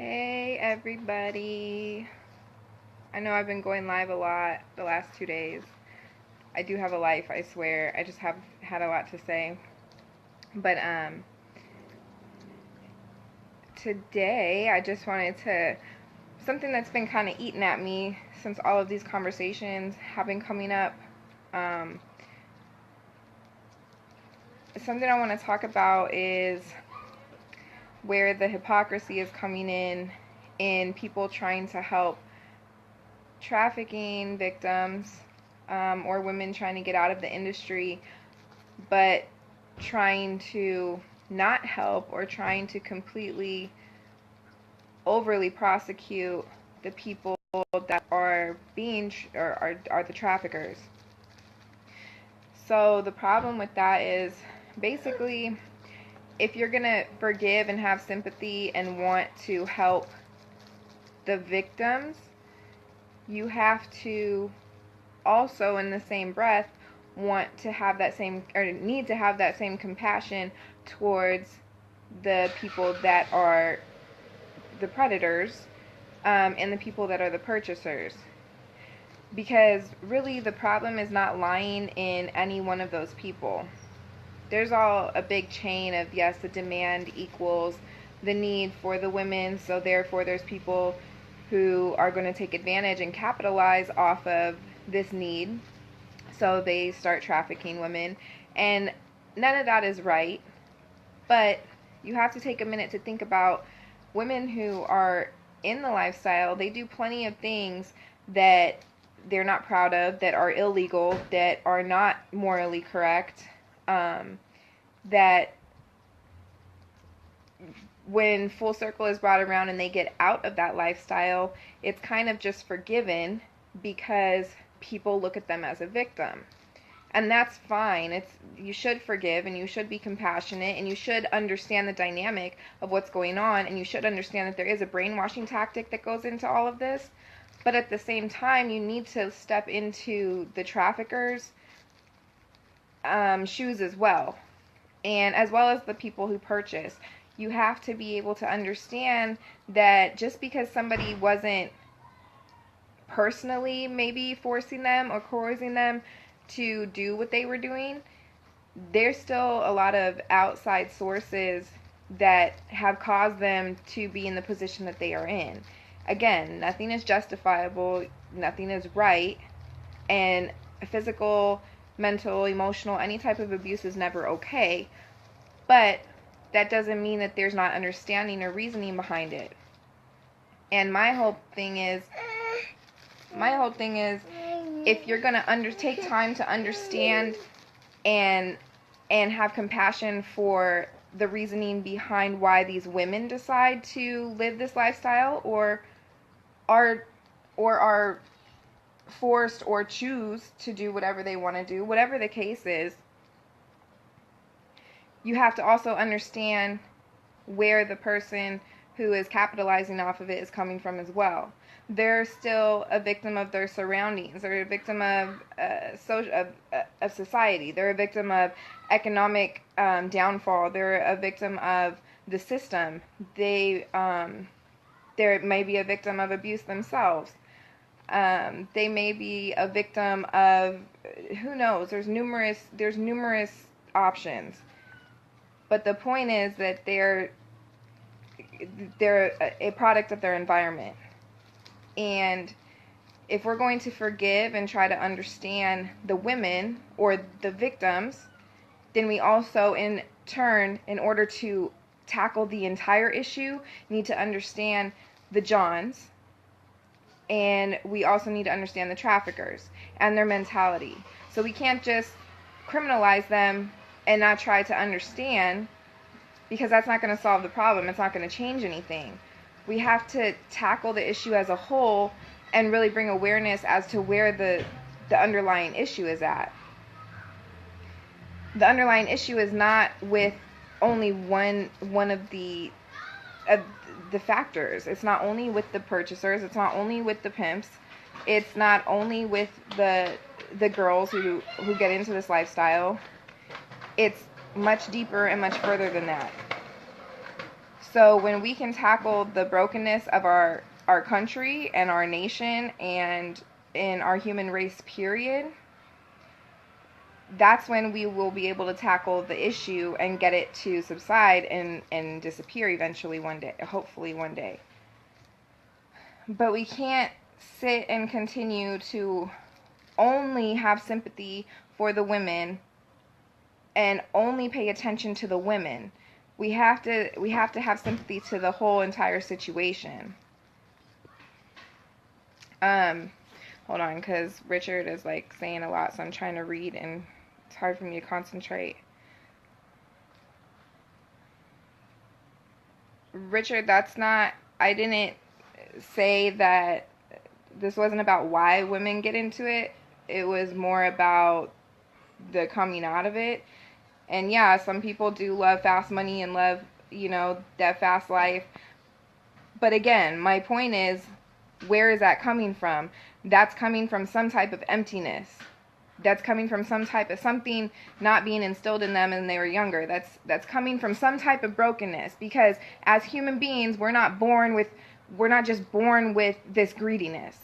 Hey everybody. I know I've been going live a lot the last 2 days. I do have a life, I swear. I just have had a lot to say. But today I just wanted to something that's been kind of eating at me since all of these conversations have been coming up. Um, Something I want to talk about is where the hypocrisy is coming in people trying to help trafficking victims, or women trying to get out of the industry, but trying to not help or trying to completely overly prosecute the people that are being are the traffickers. So the problem with that is basically, if you're gonna forgive and have sympathy and want to help the victims, you have to also in the same breath want to have that same, or need to have that same compassion towards the people that are the predators, and the people that are the purchasers. Because really the problem is not lying in any one of those people. There's all a big chain of, yes, the demand equals the need for the women, so therefore there's people who are going to take advantage and capitalize off of this need, so they start trafficking women, and none of that is right. But you have to take a minute to think about women who are in the lifestyle. They do plenty of things that they're not proud of, that are illegal, that are not morally correct, that when full circle is brought around and they get out of that lifestyle, it's kind of just forgiven because people look at them as a victim. And that's fine. You should forgive and you should be compassionate and you should understand the dynamic of what's going on, and you should understand that there is a brainwashing tactic that goes into all of this. But at the same time, you need to step into the traffickers' shoes as well. And as well as the people who purchase. You have to be able to understand that just because somebody wasn't personally maybe forcing them or coercing them to do what they were doing, there's still a lot of outside sources that have caused them to be in the position that they are in. Again, nothing is justifiable, nothing is right, and physical, mental, emotional, any type of abuse is never okay. But that doesn't mean that there's not understanding or reasoning behind it. And my whole thing is, if you're going to take time to understand and have compassion for the reasoning behind why these women decide to live this lifestyle, or are forced or choose to do whatever they want to do, whatever the case is, you have to also understand where the person who is capitalizing off of it is coming from as well. They're still a victim of their surroundings. They're a victim of society. They're a victim of economic downfall. They're a victim of the system. They may be a victim of abuse themselves. They may be a victim of, who knows? There's numerous options. But the point is that they're a product of their environment. And if we're going to forgive and try to understand the women or the victims, then we also, in turn, in order to tackle the entire issue, need to understand the Johns. And we also need to understand the traffickers and their mentality. So we can't just criminalize them and not try to understand, because that's not going to solve the problem. It's not going to change anything. We have to tackle the issue as a whole and really bring awareness as to where the underlying issue is at. The underlying issue is not with only one of the factors. It's not only with the purchasers. It's not only with the pimps. It's not only with the girls who get into this lifestyle. It's much deeper and much further than that. So when we can tackle the brokenness of our country and our nation and in our human race period, that's when we will be able to tackle the issue and get it to subside and disappear eventually one day, hopefully one day. But we can't sit and continue to only have sympathy for the women and only pay attention to the women. We have to have sympathy to the whole entire situation. Hold on, because Richard is like saying a lot, so I'm trying to read and it's hard for me to concentrate. Richard, that's not, I didn't say that this wasn't about why women get into it. It was more about the coming out of it. And yeah, some people do love fast money and love, that fast life. But again, my point is, where is that coming from? That's coming from some type of emptiness. That's coming from some type of something not being instilled in them when they were younger. That's coming from some type of brokenness, because as human beings, we're not just born with this greediness.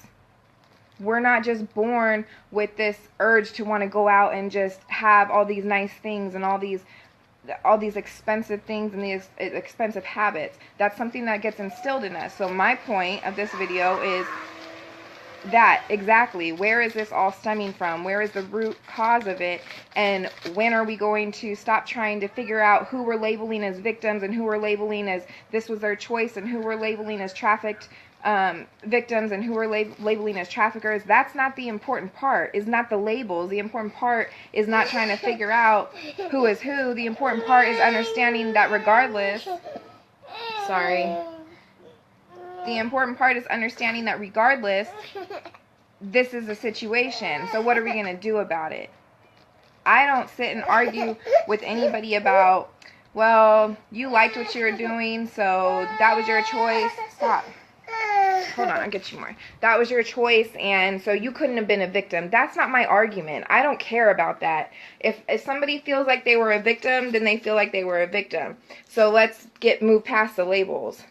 We're not just born with this urge to want to go out and just have all these nice things and all these expensive things and these expensive habits. That's something that gets instilled in us. So my point of this video is that exactly, where is this all stemming from? Where is the root cause of it? And when are we going to stop trying to figure out who we're labeling as victims and who we're labeling as this was their choice, and who we're labeling as trafficked victims and who we're labeling as traffickers? That's not the important part. Is not the labels. The important part is not trying to figure out who is who. The important part is understanding that regardless, the important part is understanding that regardless, this is a situation. So what are we going to do about it? I don't sit and argue with anybody about, well, you liked what you were doing, so that was your choice. Stop. Hold on, I'll get you more. That was your choice, and so you couldn't have been a victim. That's not my argument. I don't care about that. If somebody feels like they were a victim, then they feel like they were a victim. So let's move past the labels.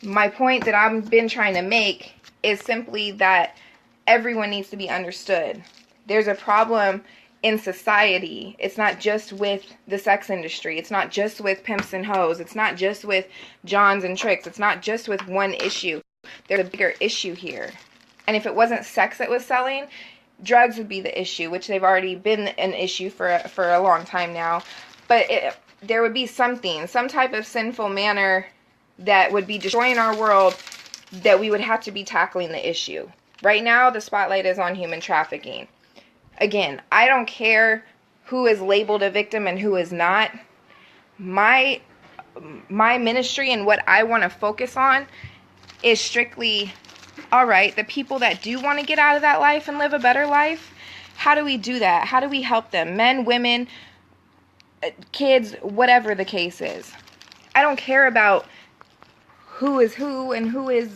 My point that I've been trying to make is simply that everyone needs to be understood. There's a problem in society. It's not just with the sex industry. It's not just with pimps and hoes. It's not just with Johns and tricks. It's not just with one issue. There's a bigger issue here. And if it wasn't sex that was selling, drugs would be the issue, which they've already been an issue for a long time now. But there would be some type of sinful manner that would be destroying our world, that we would have to be tackling the issue. Right now, the spotlight is on human trafficking. Again, I don't care who is labeled a victim and who is not. My ministry and what I want to focus on is strictly, all right, the people that do want to get out of that life and live a better life, how do we do that? How do we help them? Men, women, kids, whatever the case is. I don't care about who is who and who is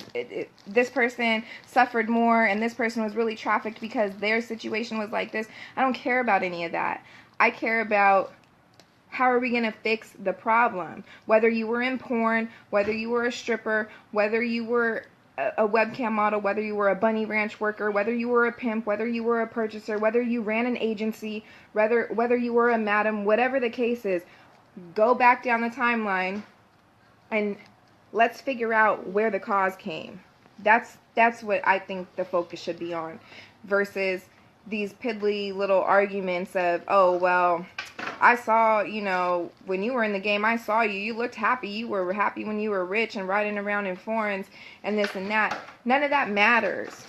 this person suffered more and this person was really trafficked because their situation was like this. I don't care about any of that. I care about how are we going to fix the problem. Whether you were in porn, whether you were a stripper, whether you were a webcam model, whether you were a bunny ranch worker, whether you were a pimp, whether you were a purchaser, whether you ran an agency, whether you were a madam, whatever the case is, go back down the timeline and let's figure out where the cause came. That's what I think the focus should be on, versus these piddly little arguments of, oh, well, I saw, when you were in the game, I saw you. You looked happy. You were happy when you were rich and riding around in foreigns and this and that. None of that matters.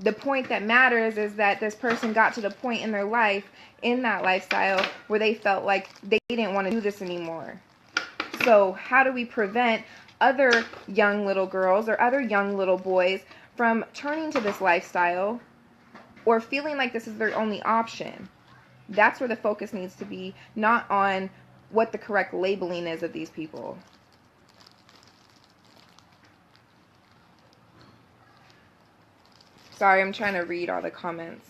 The point that matters is that this person got to the point in their life, in that lifestyle, where they felt like they didn't want to do this anymore. So how do we prevent other young little girls or other young little boys from turning to this lifestyle or feeling like this is their only option? That's where the focus needs to be, not on what the correct labeling is of these people. Sorry, I'm trying to read all the comments.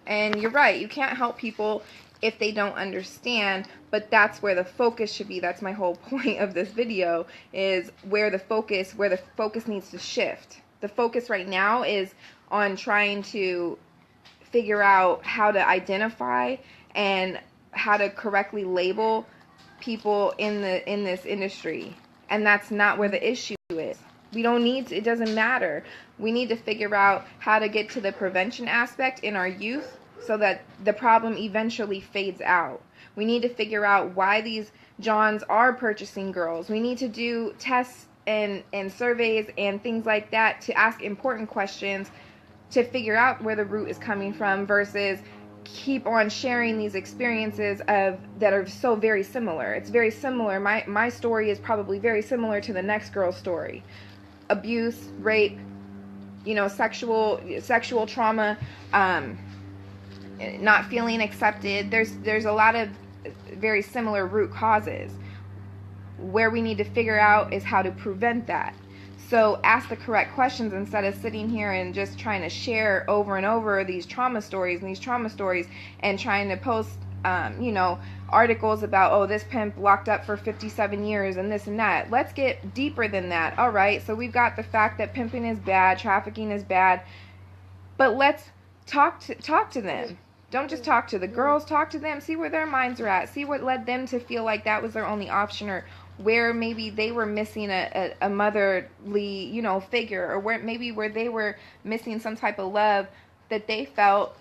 And you're right, you can't help people if they don't understand. But that's where the focus should be. That's my whole point of this video, is where the focus needs to shift. The focus right now is on trying to figure out how to identify and how to correctly label people in this industry. And that's not where the issue is. We don't need to, it doesn't matter. We need to figure out how to get to the prevention aspect in our youth so that the problem eventually fades out. We need to figure out why these Johns are purchasing girls. We need to do tests and surveys and things like that to ask important questions to figure out where the root is coming from, versus keep on sharing these experiences that are so very similar. It's very similar. My story is probably very similar to the next girl's story. Abuse, rape, sexual trauma, not feeling accepted. There's a lot of very similar root causes. Where we need to figure out is how to prevent that. So ask the correct questions instead of sitting here and just trying to share over and over these trauma stories and trying to post, articles about, oh, this pimp locked up for 57 years and this and that. Let's get deeper than that. All right, so we've got the fact that pimping is bad, trafficking is bad, but let's talk to them. Don't just talk to the girls, talk to them, see where their minds are at, see what led them to feel like that was their only option, or where maybe they were missing a motherly, figure, or where they were missing some type of love that they felt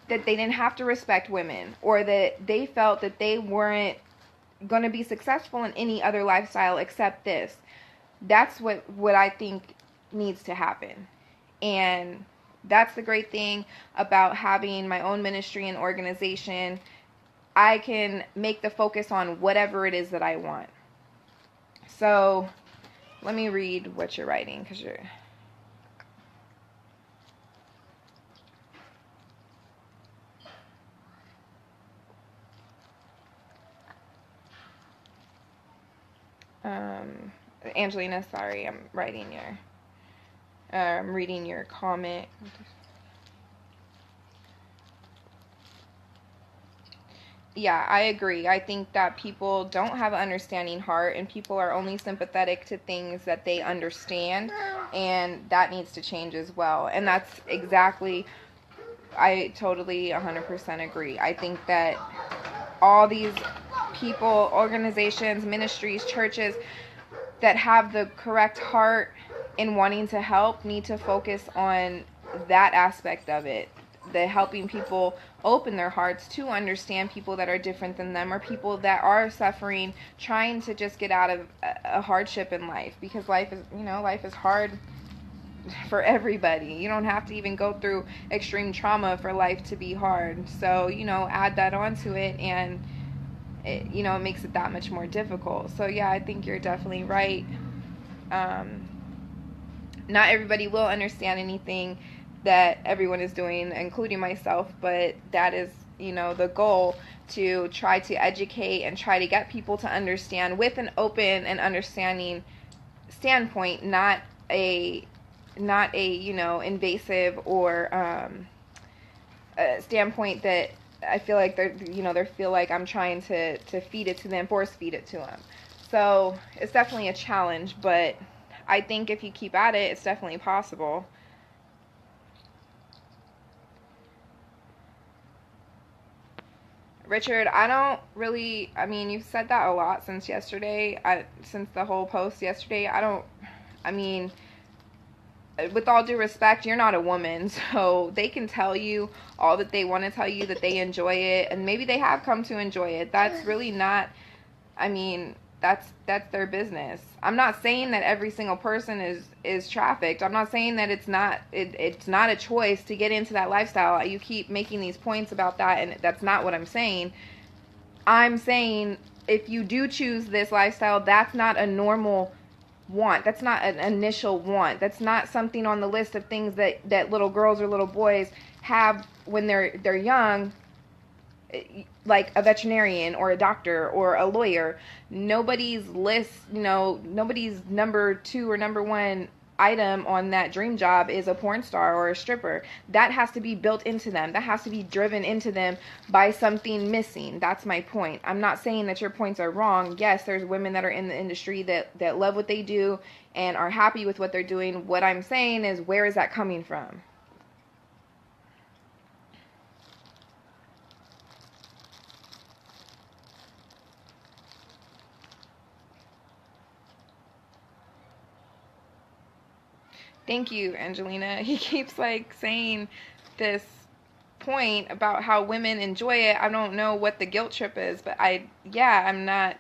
that they didn't have to respect women, or that they felt that they weren't going to be successful in any other lifestyle except this. That's what I think needs to happen. And that's the great thing about having my own ministry and organization. I can make the focus on whatever it is that I want. So let me read what you're writing, because you're... Angelina, sorry, I'm reading your comment. Yeah, I agree. I think that people don't have an understanding heart, and people are only sympathetic to things that they understand, and that needs to change as well. And that's exactly, I totally 100% agree. I think that all these people, organizations, ministries, churches that have the correct heart in wanting to help need to focus on that aspect of it. The helping people open their hearts to understand people that are different than them, or people that are suffering, trying to just get out of a hardship in life, because life is hard for everybody. You don't have to even go through extreme trauma for life to be hard. So, add that onto it, and it makes it that much more difficult. So yeah, I think you're definitely right. Not everybody will understand anything that everyone is doing, including myself, but that is, the goal, to try to educate and try to get people to understand with an open and understanding standpoint, not a invasive or a standpoint that I feel like they feel like I'm trying to feed it to them, force feed it to them. So it's definitely a challenge, but I think if you keep at it, it's definitely possible. Richard, you've said that a lot since yesterday, since the whole post yesterday. With all due respect, you're not a woman, so they can tell you all that they want to tell you, that they enjoy it, and maybe they have come to enjoy it. That's really not, that's their business. I'm not saying that every single person is trafficked. I'm not saying that it's not a choice to get into that lifestyle. You keep making these points about that, and that's not what I'm saying. I'm saying if you do choose this lifestyle, that's not a normal want. That's not an initial want. That's not something on the list of things that little girls or little boys have when they're young, like a veterinarian or a doctor or a lawyer. Nobody's list, nobody's number 2 or number 1 item on that dream job is a porn star or a stripper. That has to be built into them. That has to be driven into them by something missing. That's my point. I'm not saying that your points are wrong. Yes, there's women that are in the industry that love what they do and are happy with what they're doing. What I'm saying is, where is that coming from? Thank you, Angelina. He keeps like saying this point about how women enjoy it. I don't know what the guilt trip is, but I'm not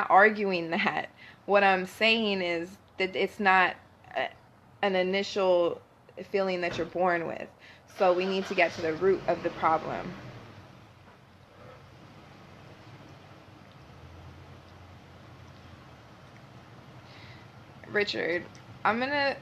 arguing that. What I'm saying is that it's not an initial feeling that you're born with. So we need to get to the root of the problem. Richard, I'm gonna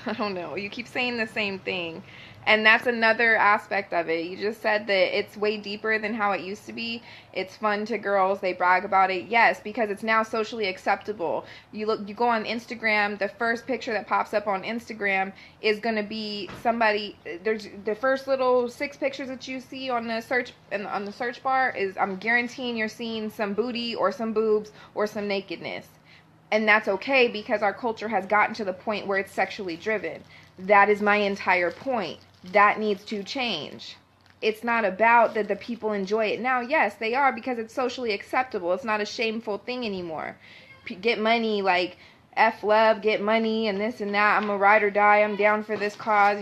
I don't know. You keep saying the same thing. And that's another aspect of it. You just said that it's way deeper than how it used to be. It's fun to girls. They brag about it. Yes, because it's now socially acceptable. You go on Instagram, the first picture that pops up on Instagram is going to be somebody. There's the first little 6 pictures that you see on the search bar is, I'm guaranteeing you're seeing some booty or some boobs or some nakedness. And that's okay, because our culture has gotten to the point where it's sexually driven. That is my entire point. That needs to change. It's not about that the people enjoy it now. Yes, they are, because it's socially acceptable. It's not a shameful thing anymore. Get money, like F love, get money and this and that. I'm a ride or die. I'm down for this cause,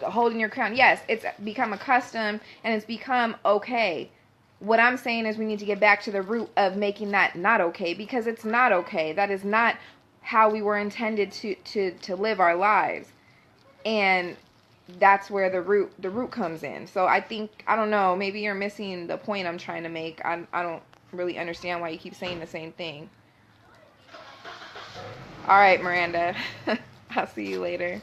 holding your crown. Yes, it's become a custom and it's become okay. What I'm saying is we need to get back to the root of making that not okay, because it's not okay. That is not how we were intended to live our lives. And that's where the root comes in. So I don't know, maybe you're missing the point I'm trying to make. I don't really understand why you keep saying the same thing. All right, Miranda. I'll see you later.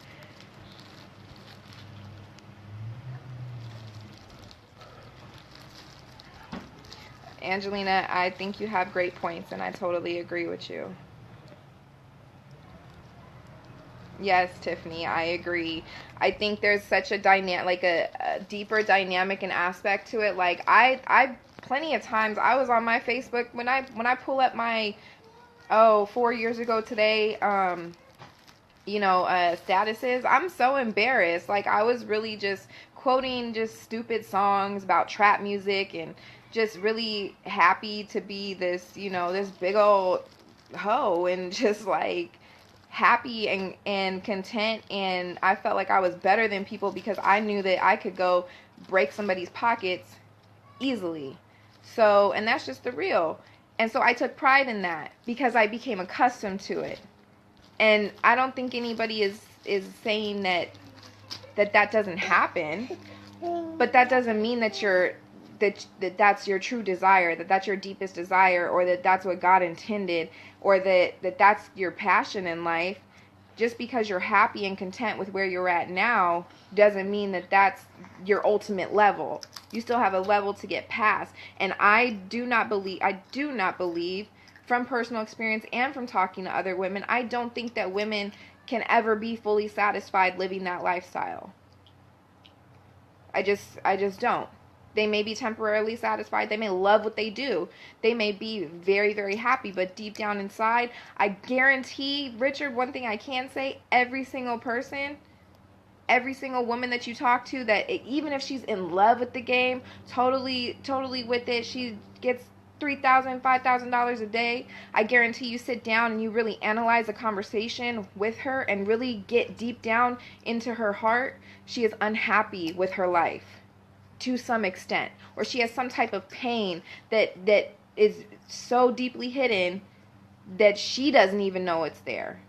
Angelina, I think you have great points, and I totally agree with you. Yes, Tiffany, I agree. I think there's such a dynamic, like a deeper dynamic and aspect to it. Like I plenty of times I was on my Facebook when I pull up my 4 years ago today, statuses. I'm so embarrassed. Like, I was really just quoting just stupid songs about trap music and just really happy to be this, this big old hoe, and just like happy and content. And I felt like I was better than people because I knew that I could go break somebody's pockets easily. So, and that's just the real. And so I took pride in that because I became accustomed to it. And I don't think anybody is saying that doesn't happen, but that doesn't mean that that's your true desire, that's your deepest desire, or that's what God intended, or that that's your passion in life. Just because you're happy and content with where you're at now doesn't mean that that's your ultimate level. You still have a level to get past. And I do not believe from personal experience and from talking to other women, I don't think that women can ever be fully satisfied living that lifestyle. I just don't. They may be temporarily satisfied. They may love what they do. They may be very, very happy. But deep down inside, I guarantee, Richard, one thing I can say, every single person, every single woman that you talk to, that even if she's in love with the game, totally with it, she gets $3,000, $5,000 a day, I guarantee you sit down and you really analyze a conversation with her and really get deep down into her heart, she is unhappy with her life to some extent, or she has some type of pain that is so deeply hidden that she doesn't even know it's there.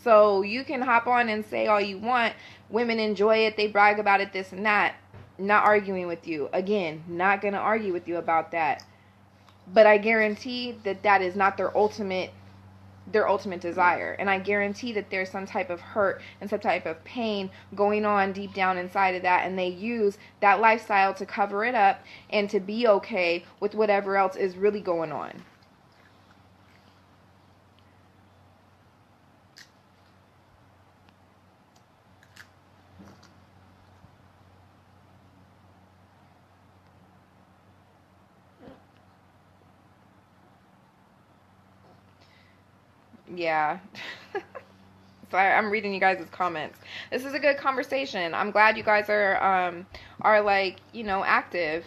So you can hop on and say all you want, women enjoy it, they brag about it, this and that. Not arguing with you. Again, not going to argue with you about that. But I guarantee that is not their ultimate desire. And I guarantee that there's some type of hurt and some type of pain going on deep down inside of that, and they use that lifestyle to cover it up and to be okay with whatever else is really going on. Yeah. So I'm reading you guys' comments. This is a good conversation. I'm glad you guys are like, you know, active.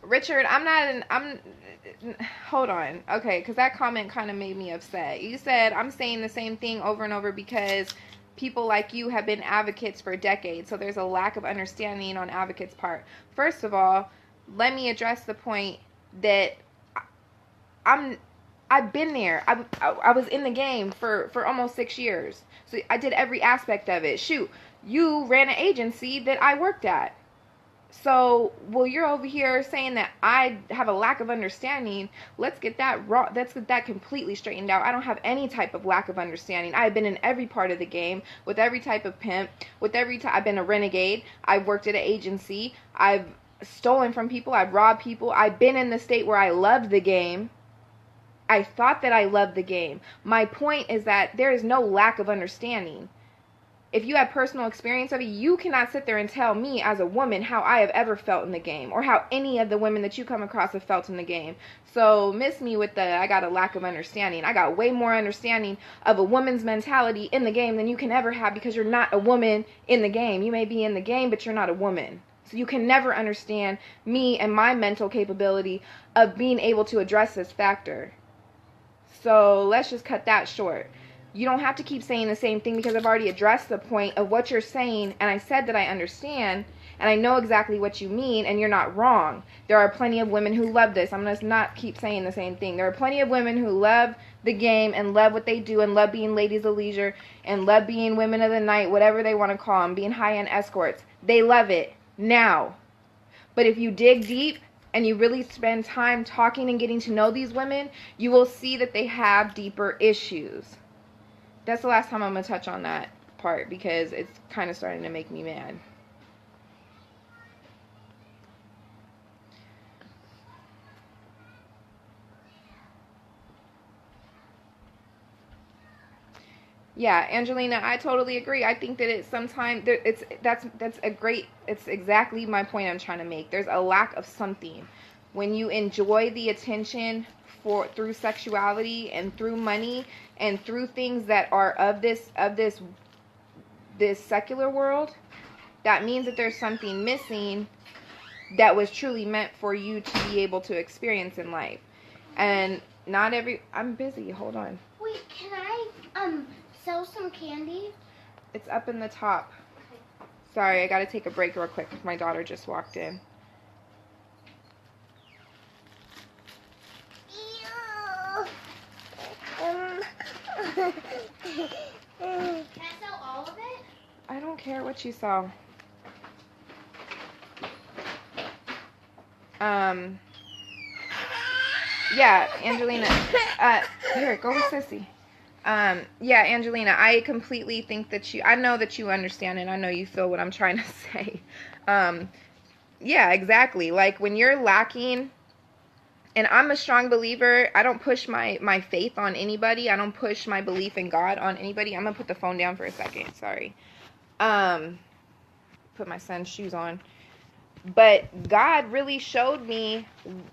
Richard, hold on. Okay, because that comment kind of made me upset. You said, I'm saying the same thing over and over because people like you have been advocates for decades, so there's a lack of understanding on advocates' part. First of all, let me address the point that I've been there. I was in the game for almost 6 years. So I did every aspect of it. Shoot, you ran an agency that I worked at. So, well, you're over here saying that I have a lack of understanding. Let's get that raw. Let's get that completely straightened out. I don't have any type of lack of understanding. I've been in every part of the game with every type of pimp. With every time I've been a renegade. I've worked at an agency. I've stolen from people. I've robbed people. I've been in the state where I loved the game. I thought that I loved the game. My point is that there is no lack of understanding. If you have personal experience of it, you cannot sit there and tell me as a woman how I have ever felt in the game or how any of the women that you come across have felt in the game. So miss me with the I got a lack of understanding. I got way more understanding of a woman's mentality in the game than you can ever have because you're not a woman in the game. You may be in the game, but you're not a woman. So you can never understand me and my mental capability of being able to address this factor. So let's just cut that short. You don't have to keep saying the same thing because I've already addressed the point of what you're saying, and I said that I understand, and I know exactly what you mean, and you're not wrong. There are plenty of women who love this. I'm going to not keep saying the same thing. There are plenty of women who love the game and love what they do and love being ladies of leisure and love being women of the night, whatever they want to call them, being high-end escorts. They love it now. But if you dig deep and you really spend time talking and getting to know these women, you will see that they have deeper issues. That's the last time I'm going to touch on that part because it's kind of starting to make me mad. Yeah, Angelina, I totally agree. I think that it's sometimes it's exactly my point I'm trying to make. There's a lack of something. When you enjoy the attention through sexuality and through money and through things that are of this secular world, that means that there's something missing that was truly meant for you to be able to experience in life. And not every I'm busy, hold on. Wait, can I sell some candy? It's up in the top. Okay. Sorry, I gotta take a break real quick. My daughter just walked in. Can I sell all of it? I don't care what you sell. Yeah, Angelina. Here, go with Sissy. Yeah, Angelina, I completely think that I know that you understand and I know you feel what I'm trying to say. Yeah, exactly. Like when you're lacking, and I'm a strong believer, I don't push my faith on anybody. I don't push my belief in God on anybody. I'm going to put the phone down for a second. Sorry. Put my son's shoes on. But God really showed me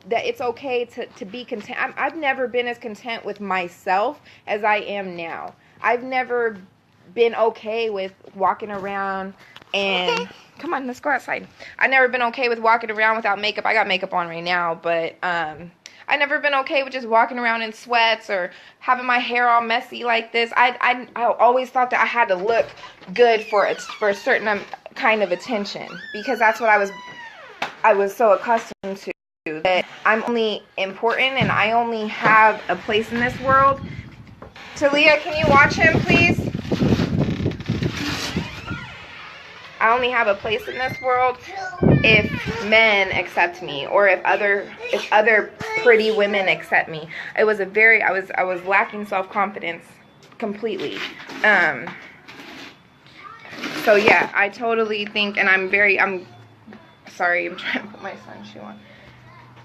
that it's okay to be content. I've never been as content with myself as I am now. I've never been okay with walking around and... Come on, let's go outside. I've never been okay with walking around without makeup. I got makeup on right now, but I've never been okay with just walking around in sweats or having my hair all messy like this. I always thought that I had to look good for a certain kind of attention because that's what I was so accustomed to. That I'm only important and I only have a place in this world. Talia, can you watch him, please? I only have a place in this world if men accept me or if other pretty women accept me. It was I was lacking self-confidence completely. So yeah, I totally think, and I'm sorry, I'm trying to put my son's shoe on.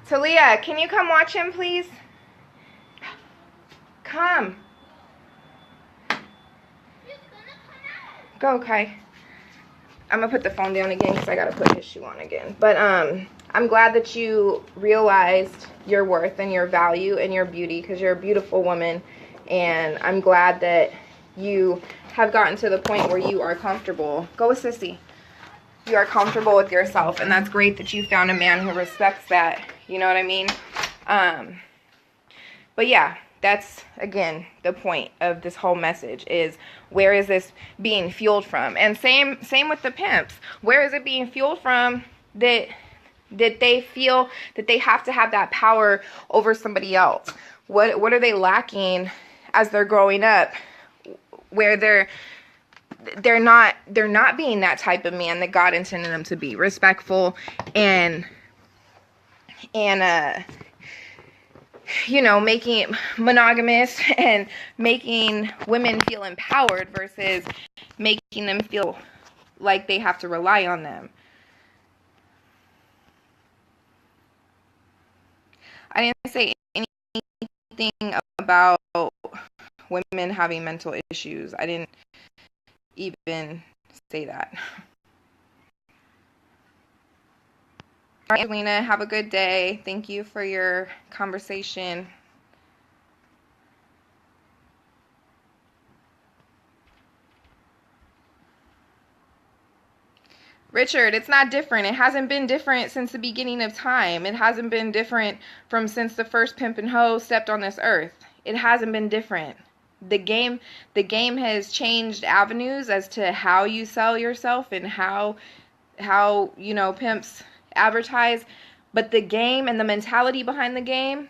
Talia, can you come watch him, please? Come. Okay. I'm going to put the phone down again because I got to put his shoe on again. But I'm glad that you realized your worth and your value and your beauty, because you're a beautiful woman. And I'm glad that you have gotten to the point where you are comfortable. Go with Sissy. You are comfortable with yourself. And that's great that you found a man who respects that. You know what I mean? But yeah, that's, again, the point of this whole message is, where is this being fueled from? And same with the pimps. Where is it being fueled from that they feel that they have to have that power over somebody else? What are they lacking as they're growing up, where they're not being that type of man that God intended them to be, respectful and you know, making it monogamous and making women feel empowered versus making them feel like they have to rely on them. I didn't say anything about women having mental issues. I didn't even say that. All right, Lena, have a good day. Thank you for your conversation. Richard, it's not different. It hasn't been different since the beginning of time. It hasn't been different from since the first pimp and hoe stepped on this earth. It hasn't been different. The game has changed avenues as to how you sell yourself and how you know, pimps advertise, but the game and the mentality behind the game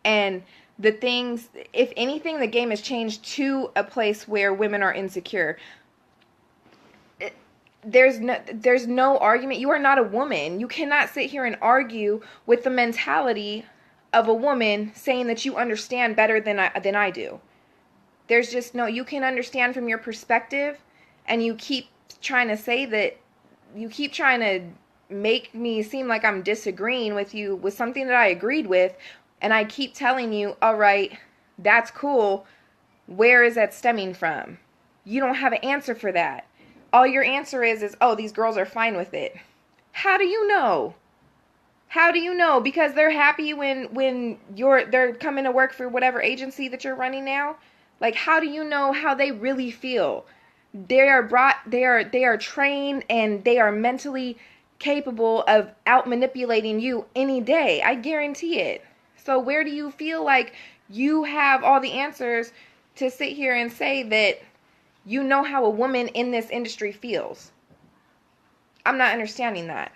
and the things, if anything, the game has changed to a place where women are insecure. There's no argument. You are not a woman. You cannot sit here and argue with the mentality of a woman saying that you understand better than I do. There's just no, you can understand from your perspective, and you keep trying to say that, you keep trying to make me seem like I'm disagreeing with you with something that I agreed with, and I keep telling you, all right, that's cool. Where is that stemming from? You don't have an answer for that. All your answer is, oh, these girls are fine with it. How do you know? How do you know? Because they're happy when they're coming to work for whatever agency that you're running now? Like, how do you know how they really feel? They are trained, and they are mentally capable of out manipulating you any day. I guarantee it. So where do you feel like you have all the answers to sit here and say that you know how a woman in this industry feels? I'm not understanding that.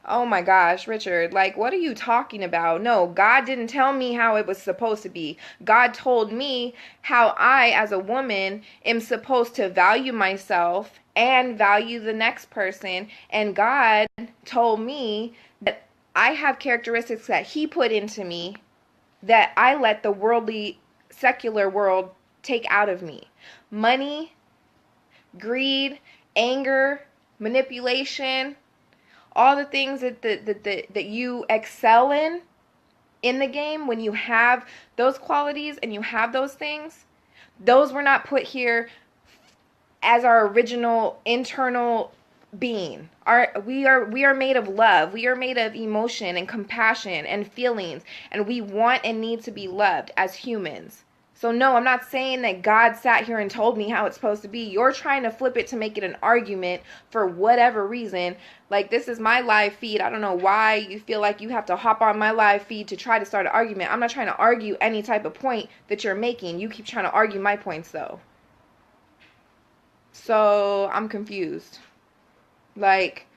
Oh my gosh, Richard, like, what are you talking about? No, God didn't tell me how it was supposed to be. God told me how I, as a woman, am supposed to value myself and value the next person. And God told me that I have characteristics that He put into me that I let the worldly, secular world take out of me. Money, greed, anger, manipulation, all the things that you excel in the game, when you have those qualities and you have those things, those were not put here as our original internal being. We are made of love. We are made of emotion and compassion and feelings, and we want and need to be loved as humans. So no, I'm not saying that God sat here and told me how it's supposed to be. You're trying to flip it to make it an argument for whatever reason. Like, this is my live feed. I don't know why you feel like you have to hop on my live feed to try to start an argument. I'm not trying to argue any type of point that you're making. You keep trying to argue my points, though. So I'm confused. Like,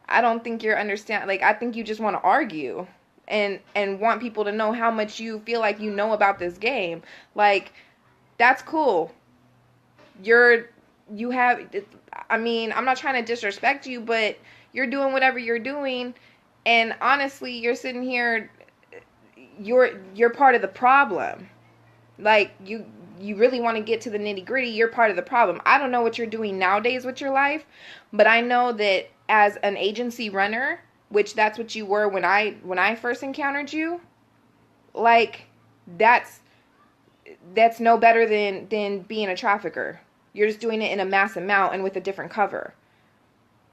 I don't think you're understand. Like, I think you just want to argue and want people to know how much you feel like you know about this game. Like, that's cool. You have, I mean, I'm not trying to disrespect you, but you're doing whatever you're doing, and honestly, you're sitting here, you're part of the problem. Like, you really want to get to the nitty gritty, you're part of the problem. I don't know what you're doing nowadays with your life, but I know that as an agency runner, which that's what you were when I first encountered you, like that's no better than being a trafficker. You're just doing it in a mass amount and with a different cover.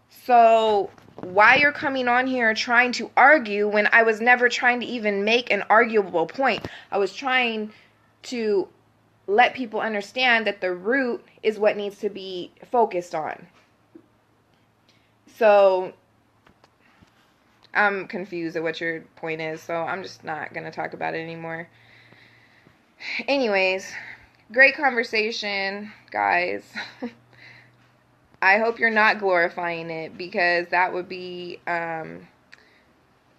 So why you're coming on here trying to argue when I was never trying to even make an arguable point? I was trying to let people understand that the root is what needs to be focused on. So I'm confused at what your point is, so I'm just not going to talk about it anymore. Anyways, great conversation, guys. I hope you're not glorifying it, because that would be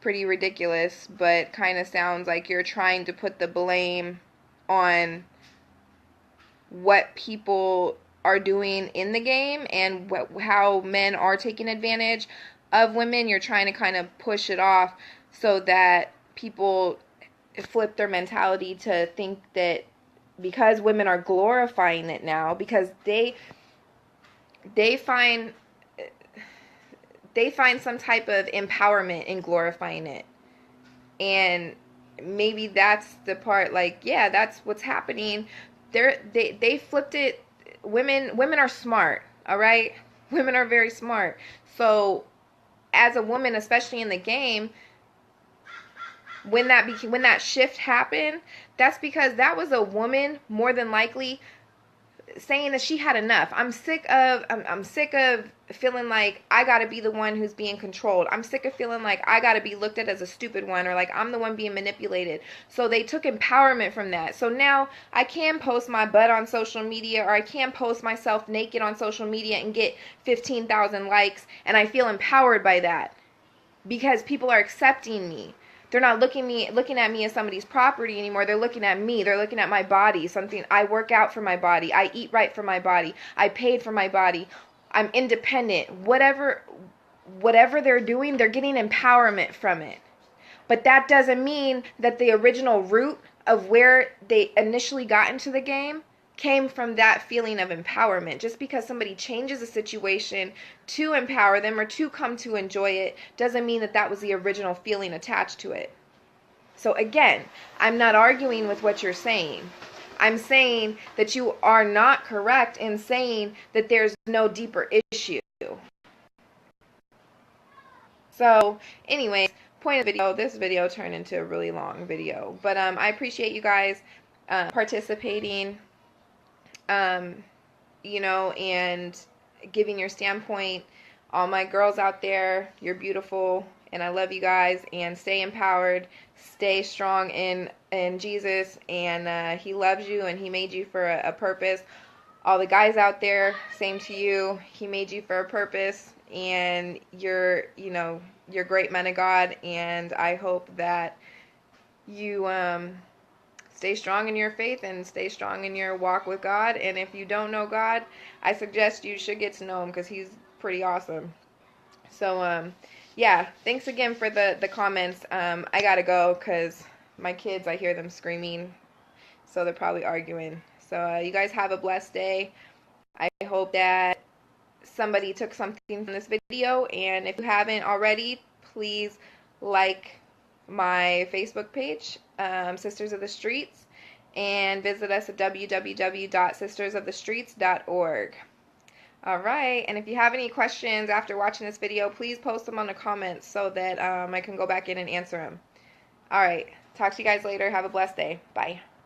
pretty ridiculous, but kind of sounds like you're trying to put the blame on what people are doing in the game and how men are taking advantage of women. You're trying to kind of push it off so that people flip their mentality to think that because women are glorifying it now, because they find some type of empowerment in glorifying it. And maybe that's the part, like, yeah, that's what's happening. They flipped it. Women are smart, all right? Women are very smart. So as a woman, especially in the game, when that shift happened, that's because that was a woman more than likely saying that she had enough. I'm sick of feeling like I gotta be the one who's being controlled. I'm sick of feeling like I gotta be looked at as a stupid one, or like I'm the one being manipulated. So they took empowerment from that. So now I can post my butt on social media, or I can post myself naked on social media and get 15,000 likes, and I feel empowered by that because people are accepting me. They're not looking at me as somebody's property anymore. They're looking at me. They're looking at my body. Something I work out for my body. I eat right for my body. I paid for my body. I'm independent. Whatever they're doing, they're getting empowerment from it. But that doesn't mean that the original root of where they initially got into the game came from that feeling of empowerment. Just because somebody changes a situation to empower them or to come to enjoy it doesn't mean that that was the original feeling attached to it. So again, I'm not arguing with what you're saying. I'm saying that you are not correct in saying that there's no deeper issue. So anyways, point of the video, this video turned into a really long video, but I appreciate you guys participating, you know, and giving your standpoint. All my girls out there, you're beautiful, and I love you guys, and stay empowered, stay strong in Jesus, and he loves you, and he made you for a purpose. All the guys out there, same to you. He made you for a purpose, and you're great men of God, and I hope that you stay strong in your faith and stay strong in your walk with God. And if you don't know God, I suggest you should get to know him, because he's pretty awesome. So yeah, thanks again for the comments. I gotta go because my kids, I hear them screaming, so they're probably arguing. So you guys have a blessed day. I hope that somebody took something from this video, and if you haven't already, please like my Facebook page, Sisters of the Streets, and visit us at www.sistersofthestreets.org. Alright, and if you have any questions after watching this video, please post them on the comments so that I can go back in and answer them. Alright, talk to you guys later. Have a blessed day. Bye.